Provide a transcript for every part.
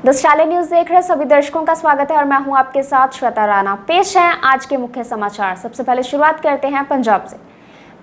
दशराले news देख रहे सभी दर्शकों का स्वागत है और मैं हूं आपके साथ श्वेता राणा। पेश है आज के मुख्य समाचार। सबसे पहले शुरुआत करते हैं पंजाब से।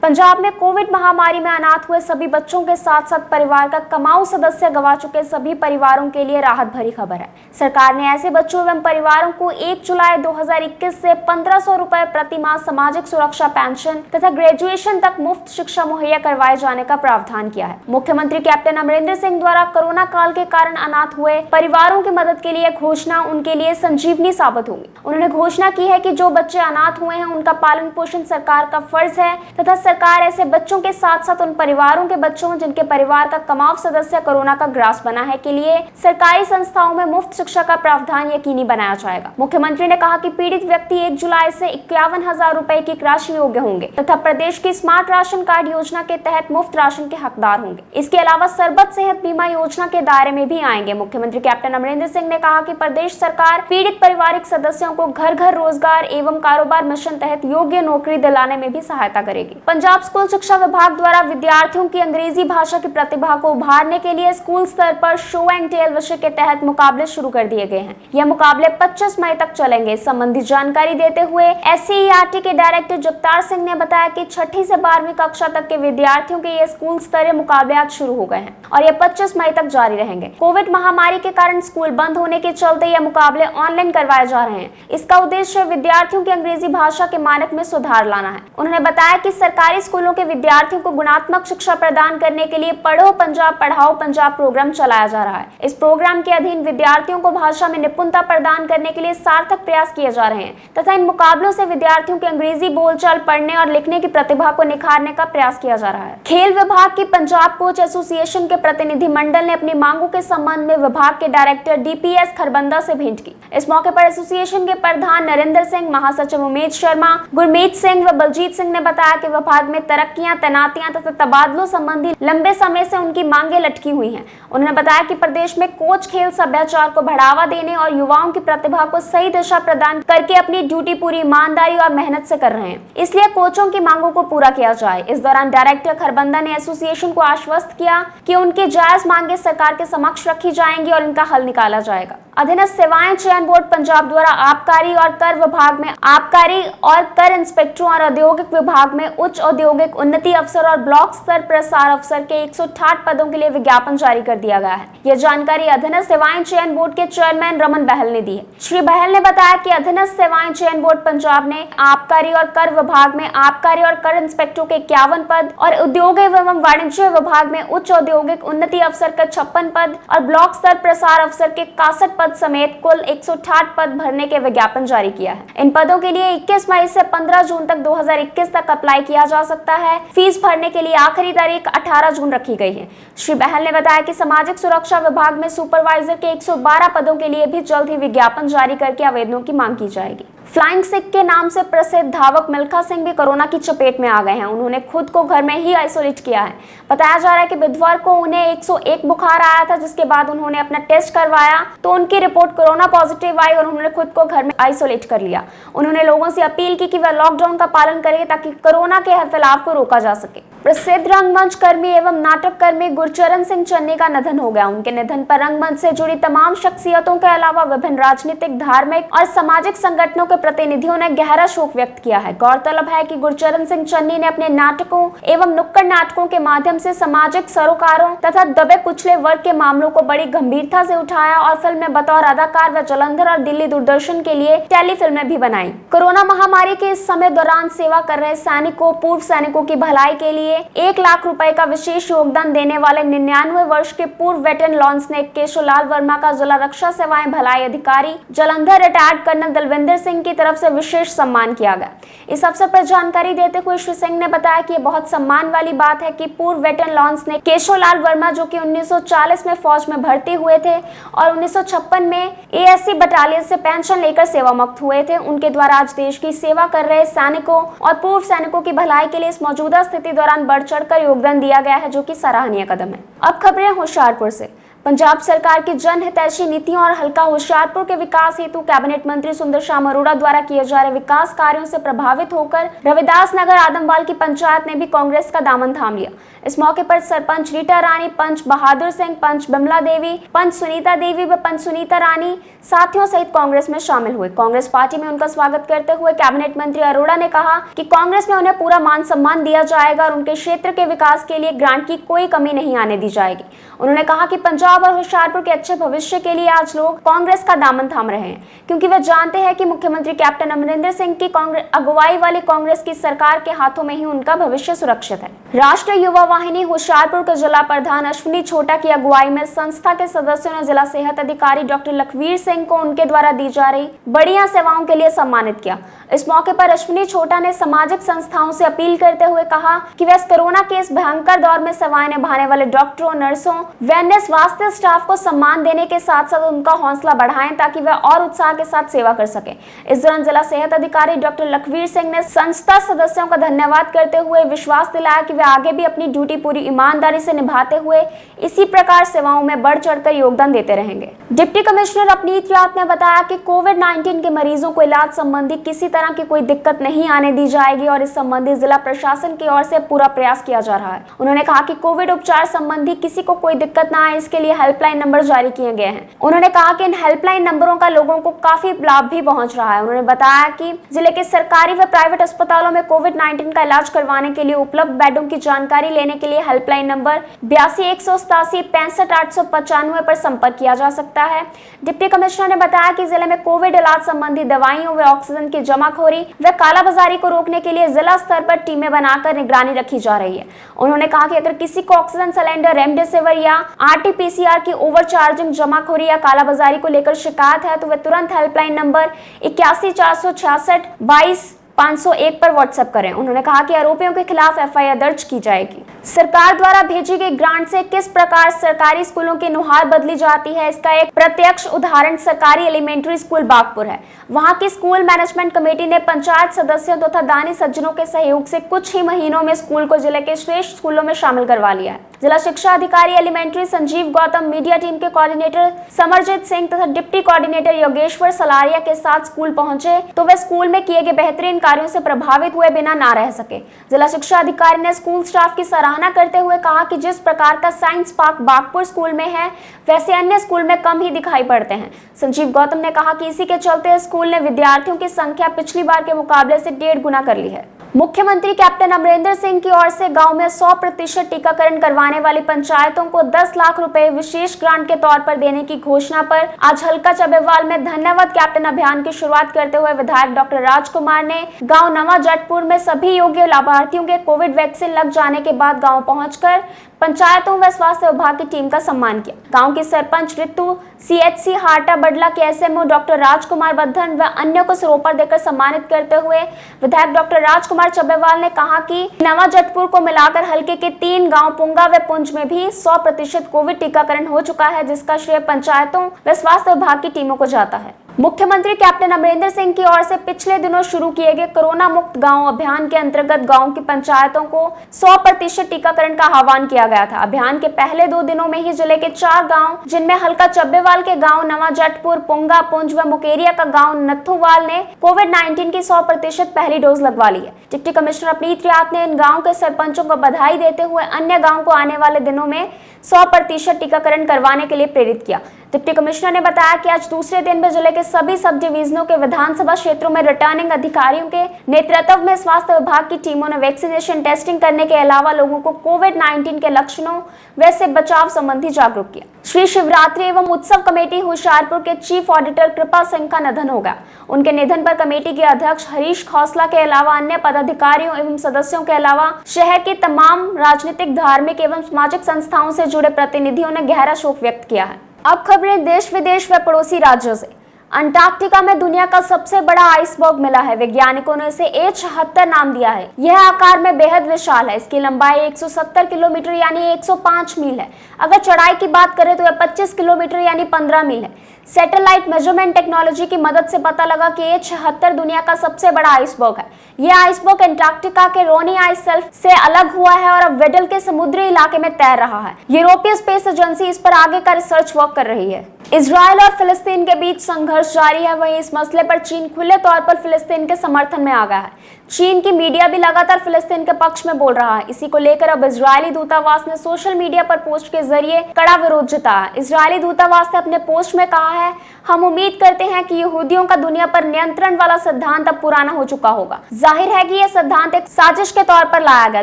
पंजाब में कोविड महामारी में अनाथ हुए सभी बच्चों के साथ साथ परिवार का कमाऊ सदस्य गंवा चुके सभी परिवारों के लिए राहत भरी खबर है। सरकार ने ऐसे बच्चों एवं परिवारों को 1 जुलाई 2021 से 1500 रुपए प्रति माह सामाजिक सुरक्षा पेंशन तथा ग्रेजुएशन तक मुफ्त शिक्षा मुहैया करवाए जाने का प्रावधान किया है। मुख्यमंत्री कैप्टन अमरिंदर सिंह द्वारा कोरोना काल के कारण अनाथ हुए परिवारों की मदद के लिए घोषणा उनके लिए संजीवनी साबित होगी। उन्होंने घोषणा की है कि जो बच्चे अनाथ हुए हैं उनका पालन पोषण सरकार का फर्ज है तथा सरकार ऐसे बच्चों के साथ साथ उन परिवारों के बच्चों जिनके परिवार का कमाऊ सदस्य कोरोना का ग्रास बना है के लिए सरकारी संस्थाओं में मुफ्त शिक्षा का प्रावधान यकीनी बनाया जाएगा। मुख्यमंत्री ने कहा कि पीड़ित व्यक्ति 1 जुलाई से 51,000 रुपए की राशि योग्य होंगे तथा प्रदेश की स्मार्ट राशन कार्ड योजना के तहत मुफ्त राशन के हकदार होंगे। इसके अलावा सरबत सेहत बीमा योजना के दायरे में भी आएंगे। मुख्यमंत्री कैप्टन अमरिंदर सिंह ने कहा कि प्रदेश सरकार पीड़ित पारिवारिक सदस्यों को घर घर रोजगार एवं कारोबार मिशन तहत योग्य नौकरी दिलाने में भी सहायता करेगी। पंजाब स्कूल शिक्षा विभाग द्वारा विद्यार्थियों की अंग्रेजी भाषा की प्रतिभा को उभारने के लिए स्कूल स्तर पर शो एंड टेल विषय के तहत मुकाबले शुरू कर दिए गए हैं। यह मुकाबले 25 मई तक चलेंगे। संबंधी जानकारी देते हुए SCERT के डायरेक्टर जगतार सिंह ने बताया कि 6ठी से 12वीं कक्षा तक के विद्यार्थियों के ये स्कूल स्तरीय मुकाबले आज शुरू हो गए हैं और यह 25 मई तक जारी रहेंगे। कोविड महामारी के कारण स्कूल बंद होने के चलते यह मुकाबले ऑनलाइन करवाए जा रहे हैं। इसका उद्देश्य विद्यार्थियों की अंग्रेजी भाषा के मानक में सुधार लाना है। उन्होंने बताया कि सरकारी स्कूलों के विद्यार्थियों को गुणात्मक शिक्षा प्रदान करने के लिए पढ़ो पंजाब पढ़ाओ पंजाब प्रोग्राम चलाया जा रहा है। इस प्रोग्राम के अधीन विद्यार्थियों को भाषा में निपुणता प्रदान करने के लिए सार्थक प्रयास किए जा रहे हैं तथा इन मुकाबलों से विद्यार्थियों की अंग्रेजी बोलचाल पढ़ने और लिखने की प्रतिभा को निखारने का प्रयास किया जा रहा है। खेल विभाग की पंजाब कोच एसोसिएशन के प्रतिनिधि मंडल ने अपनी मांगों के संबंध में विभाग के डायरेक्टर DPS खरबंदा से भेंट की। इस मौके पर एसोसिएशन के प्रधान नरेंद्र सिंह, महासचिव उमेश शर्मा, गुरमीत सिंह व बलजीत सिंह ने बताया कि विभाग में तरक्कियां, तैनातियां तथा तबादलों संबंधी लंबे समय से उनकी मांगे लटकी हुई हैं। उन्होंने बताया कि प्रदेश में कोच खेल सभ्याचार को बढ़ावा देने और युवाओं की प्रतिभा को सही दिशा प्रदान करके अपनी ड्यूटी पूरी ईमानदारी और मेहनत से कर रहे हैं, इसलिए कोचों की मांगों को पूरा किया जाए। इस दौरान डायरेक्टर खरबंदा ने एसोसिएशन को आश्वस्त किया कि उनकी जायज मांगे सरकार के समक्ष रखी जाएंगी और इनका हल निकाला जाएगा। अधीनस्थ सेवाएं चयन बोर्ड पंजाब द्वारा आबकारी और कर विभाग में आबकारी और कर इंस्पेक्टरों और औद्योगिक विभाग में उच्च औद्योगिक उन्नति अफसर और ब्लॉक स्तर प्रसार अफसर के 168 पदों के लिए विज्ञापन जारी कर दिया गया है। यह जानकारी अधीनस्थ सेवाएं चयन बोर्ड के चेयरमैन रमन बहल ने दी है। श्री बहल ने बताया कि अधीनस्थ सेवाएं चयन बोर्ड पंजाब ने आबकारी और कर विभाग में आबकारी और कर इंस्पेक्टरों के 51 पद और उद्योग एवं वाणिज्य विभाग में उच्च औद्योगिक उन्नति अफसर का 56 पद और ब्लॉक स्तर प्रसार अफसर के 61 पद समेत कुल 168 पद भरने के विज्ञापन जारी किया है। इन पदों के लिए 21 मई से 15 जून तक 2021 तक अप्लाई किया जा सकता है। फीस भरने के लिए आखिरी तारीख 18 जून रखी गई है। श्री बहल ने बताया कि सामाजिक सुरक्षा विभाग में सुपरवाइजर के 112 पदों के लिए भी जल्द ही विज्ञापन जारी करके आवेदनों की मांग की जाएगी। फ्लाइंग सिख के नाम से प्रसिद्ध धावक मिल्खा सिंह भी कोरोना की चपेट में आ गए हैं। उन्होंने खुद को घर में ही आइसोलेट किया है। बताया जा रहा है कि बुधवार को उन्हें 101 बुखार आया था, जिसके बाद उन्होंने अपना टेस्ट करवाया तो उनकी रिपोर्ट कोरोना पॉजिटिव आई और उन्होंने खुद को घर में आइसोलेट कर लिया। उन्होंने लोगों से अपील की कि वह लॉकडाउन का पालन करें ताकि कोरोना के फैलाव को रोका जा सके। प्रसिद्ध रंगमंच कर्मी एवं नाटक कर्मी गुरचरण सिंह चन्नी का निधन हो गया। उनके निधन पर रंगमंच से जुड़ी तमाम शख्सियतों के अलावा विभिन्न राजनीतिक, धार्मिक और सामाजिक संगठनों के प्रतिनिधियों ने गहरा शोक व्यक्त किया है। गौरतलब है कि गुरचरण सिंह चन्नी ने अपने नाटकों एवं नुक्कड़ नाटकों के माध्यम से सामाजिक सरोकारों तथा दबे कुचले वर्ग के मामलों को बड़ी गंभीरता से उठाया और फिल्म में बतौर अदाकार व जलंधर और दिल्ली दूरदर्शन के लिए टेलीफिल्में भी बनाई। कोरोना महामारी के इस समय दौरान सेवा कर रहे सैनिकों, पूर्व सैनिकों की भलाई के लिए 1 लाख रुपए का विशेष योगदान देने वाले 99 वर्ष के पूर्व वेटरन लॉन्स ने केशवलाल वर्मा का जिला रक्षा सेवाएं भलाई अधिकारी जलंधर रिटायर्ड कर्नल दलविंदर सिंह की तरफ से विशेष सम्मान किया गया। इस अवसर पर जानकारी देते हुए श्री सिंह ने बताया कि ये बहुत सम्मान वाली बात है कि पूर्व वेटरन लॉन्स ने केशवलाल वर्मा, जो कि 1940 में फौज में भर्ती हुए थे और 1956 में ASC बटालियन से पेंशन लेकर सेवा मुक्त हुए थे, उनके द्वारा आज देश की सेवा कर रहे सैनिकों और पूर्व सैनिकों की भलाई के लिए इस मौजूदा स्थिति दौरान बढ़ चढ़कर योगदान दिया गया है, जो कि सराहनीय कदम है। अब खबरें होशियारपुर से। पंजाब सरकार की जनहितैषी नीतियों और हल्का होशियारपुर के विकास हेतु कैबिनेट मंत्री सुंदर श्याम अरोड़ा द्वारा किए जा रहे विकास कार्यों से प्रभावित होकर रविदास नगर आदमवाल की पंचायत ने भी कांग्रेस का दामन थाम लिया। इस मौके पर सरपंच रीटा रानी, पंच बहादुर सिंह, पंच बिमला देवी, पंच सुनीता देवी व पंच सुनीता रानी साथियों सहित कांग्रेस में शामिल हुए। कांग्रेस पार्टी में उनका स्वागत करते हुए कैबिनेट मंत्री अरोड़ा ने कहा कि कांग्रेस में उन्हें पूरा मान सम्मान दिया जाएगा और उनके क्षेत्र के विकास के लिए ग्रांट की कोई कमी नहीं आने दी जाएगी। उन्होंने कहा कि पंजाब और होशियारपुर के अच्छे भविष्य के लिए आज लोग कांग्रेस का दामन थाम रहे हैं, क्योंकि वे जानते हैं कि मुख्यमंत्री कैप्टन अमरिंदर सिंह की अगुवाई वाली कांग्रेस की सरकार के हाथों में ही उनका भविष्य सुरक्षित है। राष्ट्रीय युवा वाहिनी होशियारपुर के जिला प्रधान अश्विनी छोटा की अगुवाई में संस्था के सदस्यों ने जिला सेहत अधिकारी डॉक्टर लखवीर सिंह को उनके द्वारा दी जा रही बढ़िया सेवाओं के लिए सम्मानित किया। इस मौके पर अश्विनी छोटा ने सामाजिक संस्थाओं से अपील करते हुए कहा कि वे इस कोरोना के इस भयंकर दौर में सेवाएं निभाने वाले डॉक्टरों, नर्सों व अन्य स्वास्थ्य स्टाफ को सम्मान देने के साथ साथ उनका हौसला बढ़ाएं ताकि वे और उत्साह के साथ सेवा कर सके। इस दौरान जिला सेहत अधिकारी डॉक्टर लखवीर सिंह ने संस्था सदस्यों का धन्यवाद करते हुए विश्वास दिलाया कि वे आगे भी अपनी ड्यूटी पूरी ईमानदारी से निभाते हुए इसी प्रकार सेवाओं में बढ़ चढ़कर योगदान देते रहेंगे। डिप्टी कमिश्नर अपनीत रियात ने बताया कि कोविड-19 के मरीजों को इलाज संबंधी किसी तरह की कोई दिक्कत नहीं आने दी जाएगी और इस संबंधी जिला प्रशासन की ओर से पूरा प्रयास किया जा रहा है। उन्होंने कहा कि कोविड उपचार संबंधी किसी को कोई दिक्कत ना आए, इसके लिए हेल्पलाइन नंबर जारी किए गए हैं। उन्होंने कहा कि इन हेल्पलाइन नंबरों का लोगों को काफी लाभ भी पहुंच रहा है। उन्होंने बताया कि जिले के सरकारी व प्राइवेट अस्पतालों में कोविड-19 का इलाज करवाने के लिए उपलब्ध बेडों की जानकारी लेने के लिए हेल्पलाइन नंबर 82-187-65-895 पर संपर्क किया जा सकता है। डिप्टी कमिश्नर ने बताया कि जिले में कोविड इलाज संबंधी दवाइयों व ऑक्सीजन की जमाखोरी व कालाबाजारी को रोकने के लिए जिला स्तर पर टीमें बनाकर निगरानी रखी जा रही है। उन्होंने कहा कि अगर किसी को ऑक्सीजन सिलेंडर, रेमडेसिविर या RT-PCR की ओवरचार्जिंग, जमाखोरी या कालाबाजारी को लेकर शिकायत है तो वे तुरंत हेल्पलाइन नंबर 81-466-22-501 पर व्हाट्सएप करें। उन्होंने कहा कि आरोपियों के खिलाफ FIR दर्ज की जाएगी। सरकार द्वारा भेजी गई ग्रांट से किस प्रकार सरकारी स्कूलों की नुहार बदली जाती है, इसका एक प्रत्यक्ष उदाहरण सरकारी एलिमेंट्री स्कूल बागपुर है। वहां की स्कूल मैनेजमेंट कमेटी ने पंचायत सदस्यों तथा दानी सज्जनों के सहयोग से कुछ ही महीनों में स्कूल को जिले के श्रेष्ठ स्कूलों में शामिल करवा लिया है। जिला शिक्षा अधिकारी elementary Sanjeev Gautam, media team के कोऑर्डिनेटर समरजीत सिंह तथा डिप्टी कोऑर्डिनेटर योगेश्वर सलारिया के साथ स्कूल पहुंचे तो वे स्कूल में किए गए बेहतरीन कार्यों से प्रभावित हुए बिना ना रह सके। जिला शिक्षा अधिकारी ने स्कूल स्टाफ की सराहना करते हुए कहा कि जिस प्रकार का साइंस पार्क बागपुर स्कूल में है वैसे अन्य स्कूल में कम ही दिखाई पड़ते हैं। संजीव गौतम ने कहा कि इसी के चलते स्कूल ने विद्यार्थियों की संख्या पिछली बार के मुकाबले से 1.5 गुना कर ली है। मुख्यमंत्री कैप्टन अमरिंदर सिंह की ओर से गांव में 100% टीकाकरण करवाने वाली पंचायतों को 10 लाख रुपए विशेष ग्रांट के तौर पर देने की घोषणा पर आज हल्का चबेवाल में धन्यवाद कैप्टन अभियान की शुरुआत करते हुए विधायक डॉक्टर राजकुमार ने गांव नवा जटपुर में सभी योग्य लाभार्थियों के कोविड वैक्सीन लग जाने के बाद गाँव पहुंचकर पंचायतों व स्वास्थ्य विभाग की टीम का सम्मान किया। गांव की सरपंच ऋतु, CHC हाटा बडला के SMO डॉक्टर राजकुमार बद्धन व अन्य को सिरोपर देकर सम्मानित करते हुए विधायक डॉक्टर राजकुमार चबेवाल ने कहा कि नवा जटपुर को मिलाकर हल्के के 3 गांव पुंगा व पुंज में भी 100% कोविड टीकाकरण हो चुका है, जिसका श्रेय पंचायतों व स्वास्थ्य विभाग की टीमों को जाता है। मुख्यमंत्री कैप्टन अमरिंदर सिंह की ओर से पिछले दिनों शुरू किए गए कोरोना मुक्त गांव अभियान के अंतर्गत गांव की पंचायतों को 100% टीकाकरण का आह्वान किया गया था। अभियान के पहले 2 दिनों में ही जिले के 4 गांव, जिनमें हल्का चब्बेवाल के गांव नवा जटपुर, पुंगा, पुंज व मुकेरिया का गांव नथुवाल ने कोविड-19 की 100% पहली डोज लगवा ली है। डिप्टी कमिश्नर अपनीत रियात ने इन गाँव के सरपंचों को बधाई देते हुए अन्य गाँव को आने वाले दिनों में 100% टीकाकरण करवाने के लिए प्रेरित किया। डिप्टी कमिश्नर ने बताया कि आज दूसरे दिन में जिले के सभी सब डिवीजनों के विधानसभा क्षेत्रों में रिटर्निंग अधिकारियों के नेतृत्व में स्वास्थ्य विभाग की टीमों ने वैक्सीनेशन टेस्टिंग करने के अलावा लोगों को कोविड-19 के लक्षणों व से बचाव संबंधी जागरूक किया। श्री शिवरात्रि एवं उत्सव कमेटी होशियारपुर के चीफ ऑडिटर कृपा सिंह का निधन हो गया। उनके निधन पर कमेटी के अध्यक्ष हरीश खौसला के अलावा अन्य पदाधिकारियों एवं सदस्यों के अलावा शहर के तमाम राजनीतिक, धार्मिक एवं सामाजिक संस्थाओं से जुड़े प्रतिनिधियों ने गहरा शोक व्यक्त किया है। अब खबरें देश विदेश व पड़ोसी राज्यों से। अंटार्कटिका में दुनिया का सबसे बड़ा आइसबर्ग मिला है। वैज्ञानिकों ने इसे A76 नाम दिया है। यह आकार में बेहद विशाल है। इसकी लंबाई 170 किलोमीटर यानी 105 मील है। अगर चढ़ाई की बात करें तो यह 25 किलोमीटर यानी 15 मील है। सैटेलाइट मेजरमेंट टेक्नोलॉजी की मदद से पता लगा कि A76 दुनिया का सबसे बड़ा आइसबर्ग है। यह आइसबर्ग एंटार्क्टिका के रोनी आइस शेल्फ से अलग हुआ है और अब वेडल के समुद्री इलाके में तैर रहा है। यूरोपीय स्पेस एजेंसी इस पर आगे का रिसर्च वर्क कर रही है। इजराइल और फिलिस्तीन के बीच संघर्ष जारी है। वहीं इस मसले पर चीन खुले तौर पर फिलिस्तीन के समर्थन में आ गया है। चीन की मीडिया भी लगातार फिलिस्तीन के पक्ष में बोल रहा है। इसी को लेकर अब इजरायली दूतावास ने सोशल मीडिया पर पोस्ट के जरिए कड़ा विरोध जताया। इजरायली दूतावास ने अपने पोस्ट में कहा है, हम उम्मीद करते हैं कि यहूदियों का दुनिया पर नियंत्रण वाला सिद्धांत अब पुराना हो चुका होगा। जाहिर है कि यह सिद्धांत एक साजिश के तौर पर लाया गया।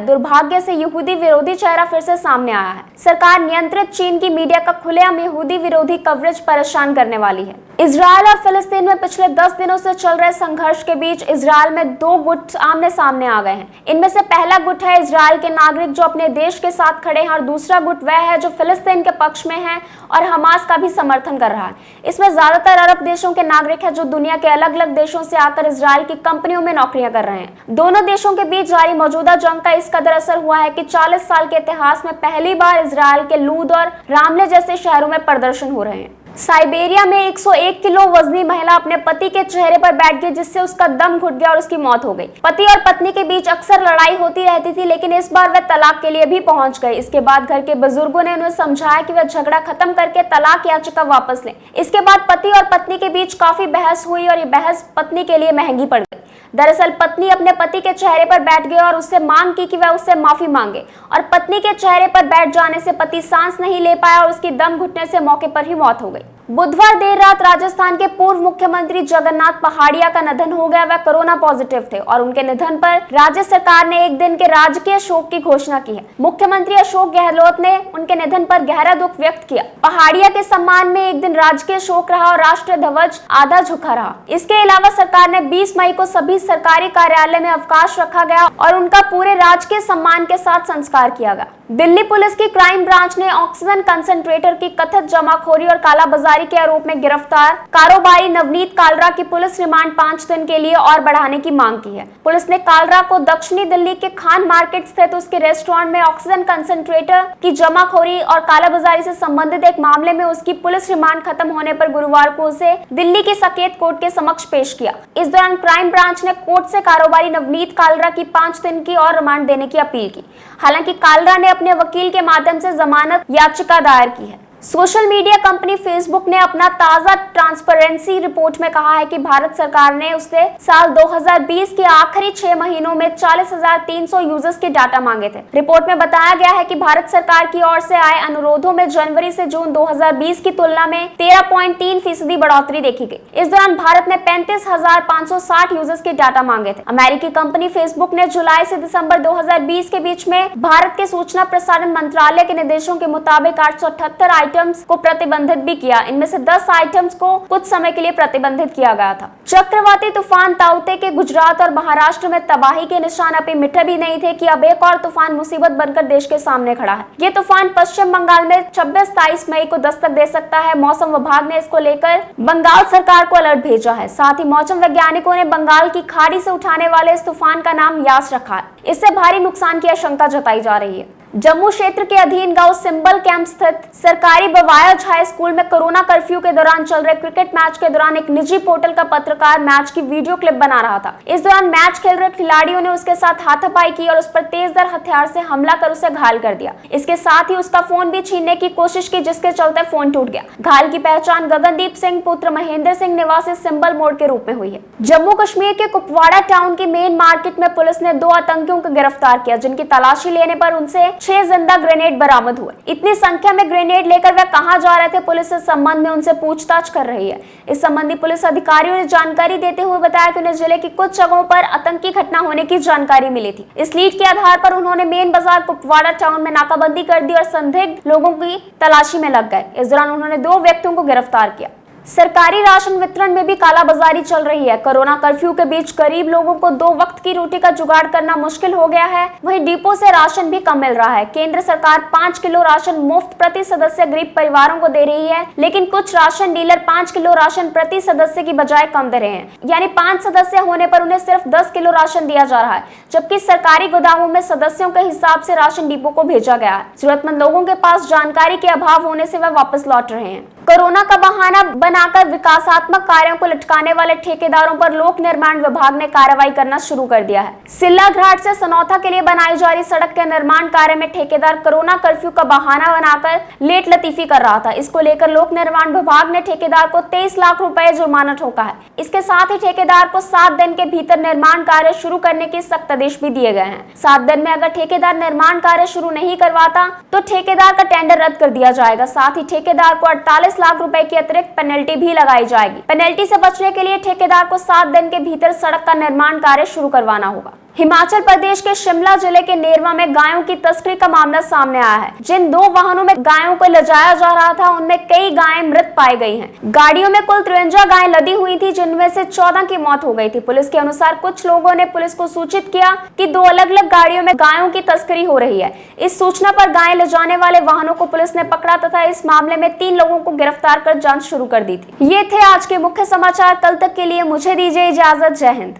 दुर्भाग्य से यहूदी विरोधी चेहरा फिर से सामने आया है। सरकार नियंत्रित चीन की मीडिया का खुलेआम यहूदी विरोधी कवरेज परेशान करने वाली है। इजरायल और फिलिस्तीन में पिछले 10 दिनों से चल रहे संघर्ष के बीच इजरायल में 2 गुट आमने सामने आ गए हैं। इनमें से पहला गुट है इजरायल के नागरिक जो अपने देश के साथ खड़े हैं और दूसरा गुट वह है जो फिलिस्तीन के पक्ष में है और हमास का भी समर्थन कर रहा है। इसमें ज्यादातर अरब देशों के नागरिक हैं जो दुनिया के अलग अलग देशों से आकर इजरायल की कंपनियों में नौकरियां कर रहे हैं। दोनों देशों के बीच जारी मौजूदा जंग का इस कदर असर हुआ है कि 40 साल के इतिहास में पहली बार इजरायल के लूद और रामले जैसे शहरों में प्रदर्शन हो रहे हैं। साइबेरिया में 101 किलो वजनी महिला अपने पति के चेहरे पर बैठ गई, जिससे उसका दम घुट गया और उसकी मौत हो गई। पति और पत्नी के बीच अक्सर लड़ाई होती रहती थी, लेकिन इस बार वे तलाक के लिए भी पहुंच गए। इसके बाद घर के बुजुर्गों ने उन्हें समझाया कि वे झगड़ा खत्म करके तलाक याचिका वापस लें। इसके बाद पति और पत्नी के बीच काफी बहस हुई और ये बहस पत्नी के लिए महंगी पड़ गई। दरअसल पत्नी अपने पति के चेहरे पर बैठ गई और उससे मांग की कि वह उससे माफी मांगे, और पत्नी के चेहरे पर बैठ जाने से पति सांस नहीं ले पाया और उसकी दम घुटने से मौके पर ही मौत हो गई। बुधवार देर रात राजस्थान के पूर्व मुख्यमंत्री जगन्नाथ पहाड़िया का निधन हो गया। वह कोरोना पॉजिटिव थे और उनके निधन पर राज्य सरकार ने एक दिन के राजकीय शोक की घोषणा की है। मुख्यमंत्री अशोक गहलोत ने उनके निधन पर गहरा दुख व्यक्त किया। पहाड़िया के सम्मान में एक दिन राजकीय शोक रहा और राष्ट्रीय ध्वज आधा झुका रहा। इसके अलावा सरकार ने 20 मई को सभी सरकारी कार्यालय में अवकाश रखा गया और उनका पूरे राजकीय सम्मान के साथ संस्कार किया गया। दिल्ली पुलिस की क्राइम ब्रांच ने ऑक्सीजन कंसंट्रेटर की कथित जमाखोरी और कालाबाजारी के आरोप में गिरफ्तार कारोबारी नवनीत कालरा की पुलिस रिमांड 5 दिन के लिए और बढ़ाने की मांग की है। पुलिस ने कालरा को दक्षिणी दिल्ली के खान मार्केट स्थित उसके रेस्टोरेंट में ऑक्सीजन कंसंट्रेटर की जमाखोरी और कालाबाजारी से संबंधित एक मामले में उसकी पुलिस रिमांड खत्म होने पर गुरुवार को उसे दिल्ली की साकेत कोर्ट के समक्ष पेश किया। इस दौरान क्राइम ब्रांच ने कोर्ट से कारोबारी नवनीत कालरा की 5 दिन की और रिमांड देने की अपील की। हालांकि कालरा ने अपने वकील के माध्यम से जमानत याचिका दायर की है। सोशल मीडिया कंपनी फेसबुक ने अपना ताजा ट्रांसपेरेंसी रिपोर्ट में कहा है कि भारत सरकार ने उससे साल 2020 के आखिरी 6 महीनों में 40,300 यूजर्स के डाटा मांगे थे। रिपोर्ट में बताया गया है कि भारत सरकार की ओर से आए अनुरोधों में जनवरी से जून 2020 की तुलना में 13.3% बढ़ोतरी देखी गई। इस दौरान भारत ने 35,560 यूजर्स के डाटा मांगे थे। अमेरिकी कंपनी फेसबुक ने जुलाई से दिसंबर 2020 के बीच में भारत के सूचना प्रसारण मंत्रालय के निर्देशों के मुताबिक 878 आइटम्स को प्रतिबंधित भी किया। इनमें से 10 आइटम्स को कुछ समय के लिए प्रतिबंधित किया गया था। चक्रवाती तूफान ताउते के गुजरात और महाराष्ट्र में तबाही के निशान अभी मिटे भी नहीं थे कि अब एक और तूफान मुसीबत बनकर देश के सामने खड़ा है। ये तूफान पश्चिम बंगाल में 26-27 मई को दस्तक दे सकता है। मौसम विभाग ने इसको लेकर बंगाल सरकार को अलर्ट भेजा है। साथ ही मौसम वैज्ञानिकों ने बंगाल की खाड़ी से उठाने वाले इस तूफान का नाम यास रखा है। इससे भारी नुकसान की आशंका जताई जा रही है। जम्मू क्षेत्र के अधीन गांव सिंबल कैंप स्थित सरकारी बवायज हाई स्कूल में कोरोना कर्फ्यू के दौरान चल रहे क्रिकेट मैच के दौरान एक निजी पोर्टल का पत्रकार मैच की वीडियो क्लिप बना रहा था। इस दौरान मैच खेल रहे खिलाड़ियों ने उसके साथ हाथापाई की और उस पर तेजधार हथियार से हमला कर उसे घायल कर दिया। इसके साथ ही उसका फोन भी छीनने की कोशिश की, जिसके चलते फोन टूट गया। घायल की पहचान गगनदीप सिंह पुत्र महेंद्र सिंह निवासी सिंबल मोड़ के रूप में हुई है। जम्मू कश्मीर के कुपवाड़ा टाउन की मेन मार्केट में पुलिस ने 2 आतंकियों को गिरफ्तार किया, जिनकी तलाशी लेने पर उनसे 6 जिंदा ग्रेनेड बरामद हुए। इतनी संख्या में ग्रेनेड लेकर वे कहां जा रहे थे, पुलिस इस संबंध में उनसे पूछताछ कर रही है। इस संबंधी पुलिस अधिकारियों ने जानकारी देते हुए बताया कि उन्हें जिले की कुछ जगहों पर आतंकी घटना होने की जानकारी मिली थी। इस लीड के आधार पर उन्होंने मेन बाजार कुपवाड़ा टाउन में नाकाबंदी कर दी और संदिग्ध लोगों की तलाशी में लग गए। इस दौरान उन्होंने 2 व्यक्तियों को गिरफ्तार किया। सरकारी राशन वितरण में भी कालाबाजारी चल रही है। कोरोना कर्फ्यू के बीच गरीब लोगों को 2 वक्त की रोटी का जुगाड़ करना मुश्किल हो गया है। वहीं डिपो से राशन भी कम मिल रहा है। केंद्र सरकार 5 किलो राशन मुफ्त प्रति सदस्य गरीब परिवारों को दे रही है, लेकिन कुछ राशन डीलर 5 किलो राशन प्रति सदस्य की बजाय कम दे रहे हैं। यानी 5 सदस्य होने पर उन्हें सिर्फ 10 किलो राशन दिया जा रहा है, जबकि सरकारी गोदामों में सदस्यों के हिसाब से राशन डिपो को भेजा गया है। जरूरतमंद लोगों के पास जानकारी के अभाव होने से वह वापस लौट रहे हैं। कोरोना का बहाना बनाकर विकासात्मक कार्यों को लटकाने वाले ठेकेदारों पर लोक निर्माण विभाग ने कार्रवाई करना शुरू कर दिया है। सिल्ला घाट से सनौथा के लिए बनाई जा रही सड़क के निर्माण कार्य में ठेकेदार कोरोना कर्फ्यू का बहाना बनाकर लेट लतीफी कर रहा था। इसको लेकर लोक निर्माण विभाग ने ठेकेदार को 23 लाख रुपए जुर्माना ठोका है। इसके साथ ही ठेकेदार को 7 दिन के भीतर निर्माण कार्य शुरू करने के सख्त आदेश भी दिए गए हैं। 7 दिन में अगर ठेकेदार निर्माण कार्य शुरू नहीं करवाता तो ठेकेदार का टेंडर रद्द कर दिया जाएगा। साथ ही ठेकेदार को 48 लाख रुपए की अतिरिक्त पेनल्टी भी लगाई जाएगी। पेनल्टी से बचने के लिए ठेकेदार को 7 दिन के भीतर सड़क का निर्माण कार्य शुरू करवाना होगा। हिमाचल प्रदेश के शिमला जिले के नेरवा में गायों की तस्करी का मामला सामने आया है। जिन 2 वाहनों में गायों को ले जाया जा रहा था उनमें कई गायें मृत पाई गई हैं। गाड़ियों में कुल 53 गायें लदी हुई थी, जिनमें से 14 की मौत हो गई थी। पुलिस के अनुसार कुछ लोगों ने पुलिस को सूचित किया कि 2 अलग-अलग गाड़ियों में गायों की तस्करी हो रही है। इस सूचना पर गायें ले जाने वाले वाहनों को पुलिस ने पकड़ा तथा इस मामले में 3 लोगों को गिरफ्तार कर जांच शुरू कर दी थी। ये थे आज के मुख्य समाचार। कल तक के लिए मुझे दीजिए इजाजत। जय हिंद।